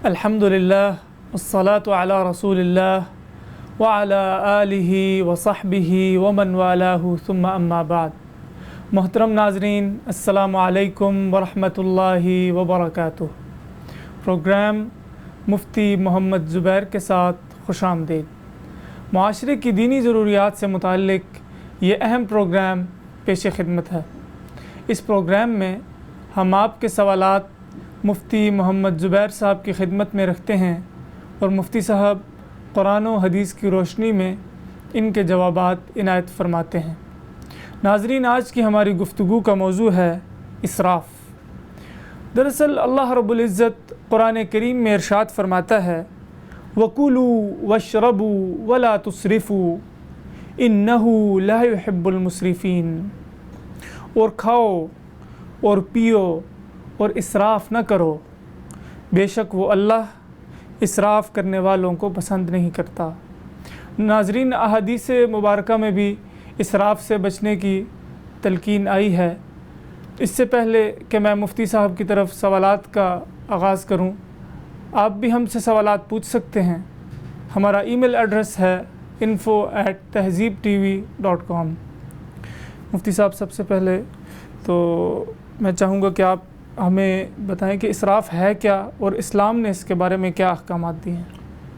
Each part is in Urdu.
الحمدللہ والصلاة علی رسول اللہ وعلی آلہ وصحبہ ومن والہ ثم اما بعد۔ محترم ناظرین، السلام علیکم ورحمۃ اللہ وبرکاتہ۔ پروگرام مفتی محمد زبیر کے ساتھ خوش آمدید۔ معاشرے کی دینی ضروریات سے متعلق یہ اہم پروگرام پیش خدمت ہے۔ اس پروگرام میں ہم آپ کے سوالات مفتی محمد زبیر صاحب کی خدمت میں رکھتے ہیں اور مفتی صاحب قرآن و حدیث کی روشنی میں ان کے جوابات عنایت فرماتے ہیں۔ ناظرین، آج کی ہماری گفتگو کا موضوع ہے اسراف۔ دراصل اللہ رب العزت قرآن کریم میں ارشاد فرماتا ہے وَكُلُوا وَاشْرَبُوا وَلَا تُسْرِفُوا إِنَّهُ لَا يُحِبُّ الْمُسْرِفِينَ، اور کھاؤ اور پیو اور اسراف نہ کرو، بے شک وہ اللہ اسراف کرنے والوں کو پسند نہیں کرتا۔ ناظرین، احادیث مبارکہ میں بھی اسراف سے بچنے کی تلقین آئی ہے۔ اس سے پہلے کہ میں مفتی صاحب کی طرف سوالات کا آغاز کروں، آپ بھی ہم سے سوالات پوچھ سکتے ہیں۔ ہمارا ای میل ایڈریس ہے info@tehzeebtv.com۔ مفتی صاحب، سب سے پہلے تو میں چاہوں گا کہ آپ ہمیں بتائیں کہ اسراف ہے کیا اور اسلام نے اس کے بارے میں کیا احکامات دیے ہیں۔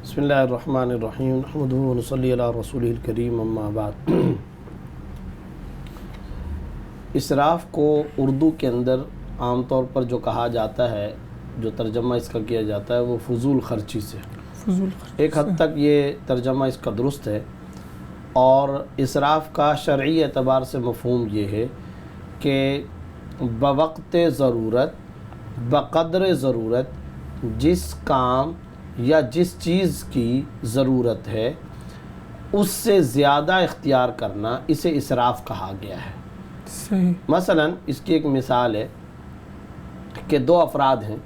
بسم اللہ الرحمن الرحیم، نحمدہ ونصلی علی رسولہ الکریم، اما بعد۔ اسراف کو اردو کے اندر عام طور پر جو کہا جاتا ہے، جو ترجمہ اس کا کیا جاتا ہے، وہ فضول خرچی سے۔ ایک حد تک یہ ترجمہ اس کا درست ہے، اور اسراف کا شرعی اعتبار سے مفہوم یہ ہے کہ بوقت ضرورت، بقدر ضرورت جس کام یا جس چیز کی ضرورت ہے اس سے زیادہ اختیار کرنا، اسے اسراف کہا گیا ہے۔ صحیح۔ مثلا اس کی ایک مثال ہے کہ دو افراد ہیں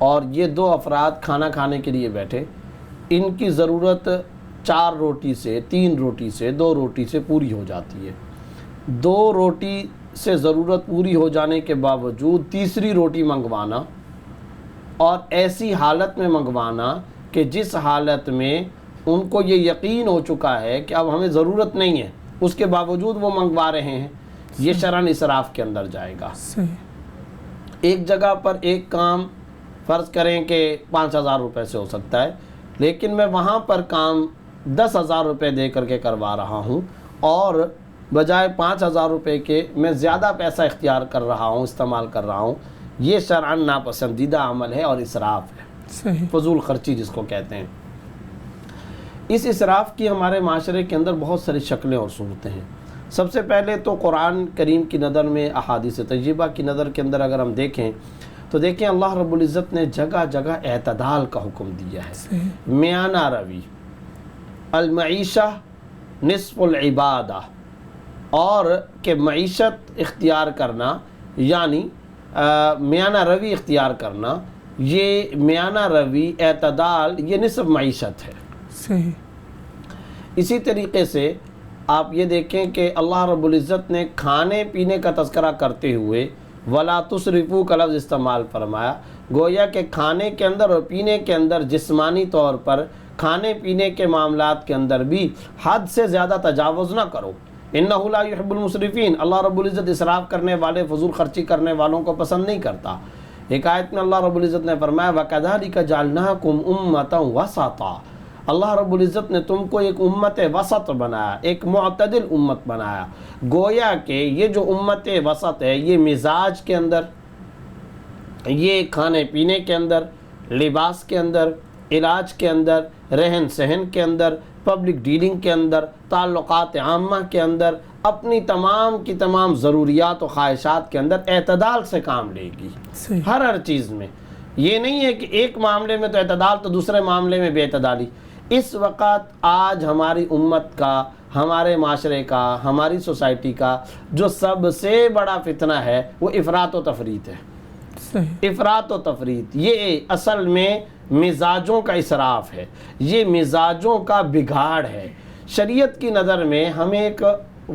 اور یہ دو افراد کھانا کھانے کے لیے بیٹھے، ان کی ضرورت 4 روٹی سے، 3 روٹی سے، 2 روٹی سے پوری ہو جاتی ہے۔ 2 روٹی سے ضرورت پوری ہو جانے کے باوجود تیسری روٹی منگوانا، اور ایسی حالت میں منگوانا کہ جس حالت میں ان کو یہ یقین ہو چکا ہے کہ اب ہمیں ضرورت نہیں ہے، اس کے باوجود وہ منگوا رہے ہیں، یہ شرعاً اسراف کے اندر جائے گا۔ ایک جگہ پر ایک کام فرض کریں کہ 5,000 روپے سے ہو سکتا ہے، لیکن میں وہاں پر کام 10,000 روپے دے کر کے کروا رہا ہوں، اور بجائے 5,000 روپے کے میں زیادہ پیسہ اختیار کر رہا ہوں، استعمال کر رہا ہوں، یہ شرعاً ناپسندیدہ عمل ہے اور اسراف ہے۔ صحیح۔ فضول خرچی جس کو کہتے ہیں۔ اس اسراف کی ہمارے معاشرے کے اندر بہت ساری شکلیں اور صورتیں ہیں۔ سب سے پہلے تو قرآن کریم کی نظر میں، احادیث طیبہ کی نظر کے اندر اگر ہم دیکھیں تو دیکھیں اللہ رب العزت نے جگہ جگہ اعتدال کا حکم دیا ہے۔ میانہ روی، المعیشہ نصف العبادہ، اور کہ معیشت اختیار کرنا یعنی میانہ روی اختیار کرنا، یہ میانہ روی، اعتدال، یہ نصف معیشت ہے۔ صحیح۔ اسی طریقے سے آپ یہ دیکھیں کہ اللہ رب العزت نے کھانے پینے کا تذکرہ کرتے ہوئے وَلَا تُسْرِفُوا کا لفظ استعمال فرمایا، گویا کہ کھانے کے اندر اور پینے کے اندر، جسمانی طور پر کھانے پینے کے معاملات کے اندر بھی حد سے زیادہ تجاوز نہ کرو۔ اِنَّهُ لَا يُحِبُّ الْمُسْرِفِينَ، اللہ رب العزت اسراف کرنے والے، فضول خرچی کرنے والوں کو پسند نہیں کرتا۔ ایک آیت میں اللہ رب العزت نے فرمایا وَكَذَلِكَ جَعَلْنَاكُمْ أُمَّةً وَسَطًا، اللہ رب العزت نے تم کو ایک امت وسط بنایا، ایک معتدل امت بنایا۔ گویا کہ یہ جو امت وسط ہے، یہ مزاج کے اندر، یہ کھانے پینے کے اندر، لباس کے اندر، علاج کے اندر، رہن سہن کے اندر، پبلک ڈیلنگ کے اندر، تعلقات عامہ کے اندر، اپنی تمام کی تمام ضروریات و خواہشات کے اندر اعتدال سے کام لے گی۔ ہر چیز میں یہ نہیں ہے کہ ایک معاملے میں تو اعتدال تو دوسرے معاملے میں بے اعتدالی۔ اس وقت آج ہماری امت کا، ہمارے معاشرے کا، ہماری سوسائٹی کا جو سب سے بڑا فتنہ ہے وہ افراط و تفریط ہے۔ افراط و تفریط یہ اصل میں مزاجوں کا اسراف ہے، یہ مزاجوں کا بگاڑ ہے۔ شریعت کی نظر میں ہمیں ایک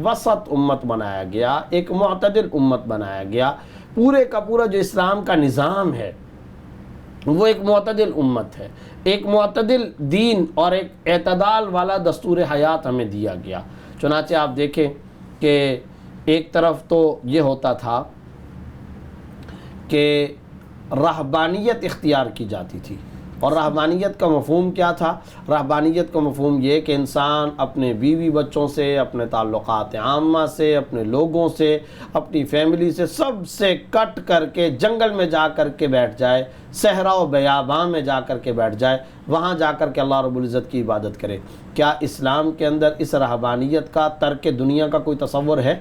وسط امت بنایا گیا، ایک معتدل امت بنایا گیا۔ پورے کا پورا جو اسلام کا نظام ہے وہ ایک معتدل امت ہے، ایک معتدل دین اور ایک اعتدال والا دستور حیات ہمیں دیا گیا۔ چنانچہ آپ دیکھیں کہ ایک طرف تو یہ ہوتا تھا کہ رہبانیت اختیار کی جاتی تھی، اور رہبانیت کا مفہوم کیا تھا؟ رہبانیت کا مفہوم یہ کہ انسان اپنے بیوی بچوں سے، اپنے تعلقات عامہ سے، اپنے لوگوں سے، اپنی فیملی سے، سب سے کٹ کر کے جنگل میں جا کر کے بیٹھ جائے، صحرا و بیاباں میں جا کر کے بیٹھ جائے، وہاں جا کر کے اللہ رب العزت کی عبادت کرے۔ کیا اسلام کے اندر اس رہبانیت کا ترک دنیا کا کوئی تصور ہے؟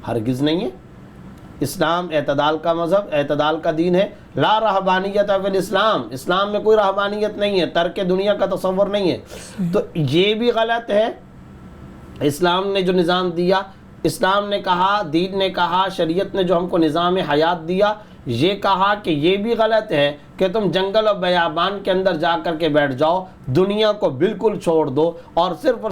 ہرگز نہیں ہے۔ اسلام اعتدال کا مذہب، اعتدال کا دین ہے۔ لا رہبانیت فی الاسلام، اسلام میں کوئی رہبانیت نہیں ہے، ترک دنیا کا تصور نہیں ہے۔ تو یہ بھی غلط ہے۔ اسلام نے جو نظام دیا، اسلام نے کہا، دین نے کہا، شریعت نے جو ہم کو نظام حیات دیا، یہ کہا کہ یہ بھی غلط ہے کہ تم جنگل اور بیابان کے اندر جا کر کے بیٹھ جاؤ، دنیا کو بالکل چھوڑ دو اور صرف